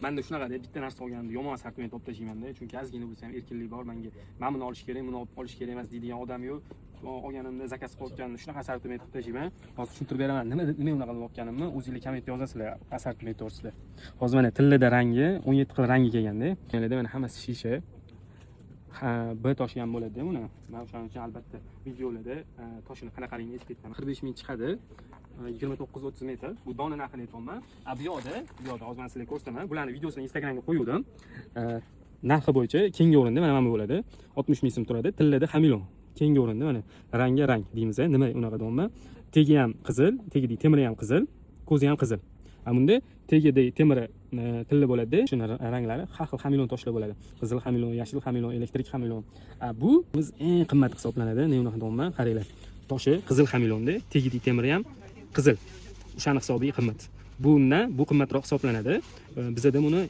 Menda shunaqa deb bitta narsa olganimda yomon assortiment olib tashlayman-da, chunki ozgina bo'lsa ham erkinlik bor menga. Men buni olish kerak, buni olish kerak emas deydigan odam yo'q. Olganimda zakaz qilganimda shunaqa assortiment qilib tashlayman. Hozir tushuntirib beraman. Nima unaqa qilib olganimni o'zingizlar kommentda yozasizlar, assortiment to'g'risida. Hozir mana tillada rangi 17 xil rangi kelganda, mana hammasi shisha. B toshi ham bo'ladi buni. Men o'shaning uchun albatta videolarda toshini qanaqaligini aytib ketaman. 45 ming chiqadi. 29-30 metr. Bu dona narxini aytayapman. Bu yoqda hozir men sizlarga ko'rsataman. Bularni videosini Instagramga qo'ydim. Narxi bo'yicha keyingi o'rinda mana bu bo'ladi. 60 ming so'm turadi. Tillada xamilon. Keyingi o'rinda mana rang deymiz. Nima unaqa deyapman? Tegi ham qizil, tegidagi temiri ham qizil, ko'zi ham qizil. Bunda tegidagi temiri tilla bo'ladi. Shuna ranglari har xil xamilon toshlar bo'ladi. Qizil xamilon, yashil xamilon, elektrik xamilon. Bu biz eng qimmat hisoblanadi. Nima unaqa deyapman? Qaranglar. Toshi qizil xamilonda, tegidagi temiri ham qizil. O'shani hisobiga qimmat. Bu qimmatroq hisoblanadi. Bizda buni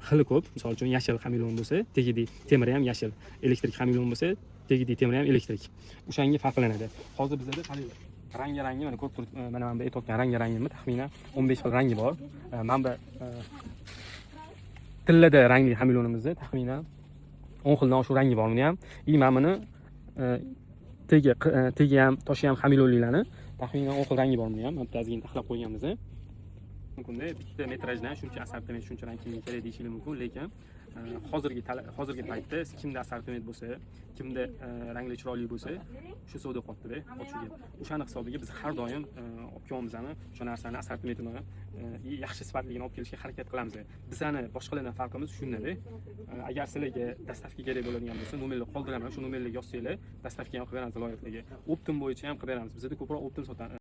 xili ko'p. Misol uchun yashil xamilon bo'lsa, tegidagi temiri ham yashil. Elektrik xamilon bo'lsa, tegidagi temiri ham elektrik. O'shanga farqlanadi. Hozir bizda qaranglar. Rangi mana ko'p turib, mana men aytayotgan rangi taxminan 15 xil rangi bor. Mana tillada rangli xamilonimizda taxminan 10 xildan shu rangi bor. Buni ham mana buni tegi ham, toshi ham xamilonlilarni taxminan 10 xil rangi bor. Buni ham ozgina taxlab qo'yganmiz. Mumkinda bitta metrajdan shuncha assortiment, shuncha rang kimga kerak deyishingiz mumkin, lekin hozirgi paytda kimda assortiment bo'lsa, kimda rangli chiroyli bo'lsa, shu savdo qilyapti-da, ochiga. O'shani hisobiga biz har doim olib kelamiz-mi, o'sha narsani assortimentini yaxshi sifatligini olib kelishga harakat qilamiz. Bizani boshqalardan farqimiz shunda-da. Agar sizlarga dastavka kerak bo'ladigan bo'lsa, nomerni qoldiraman, shu nomerlarga yozsanglar, dastavka ham qilib beramiz viloyatlarga. Optim bo'yicha ham qilib beramiz. Bizda ko'proq optim sotamiz.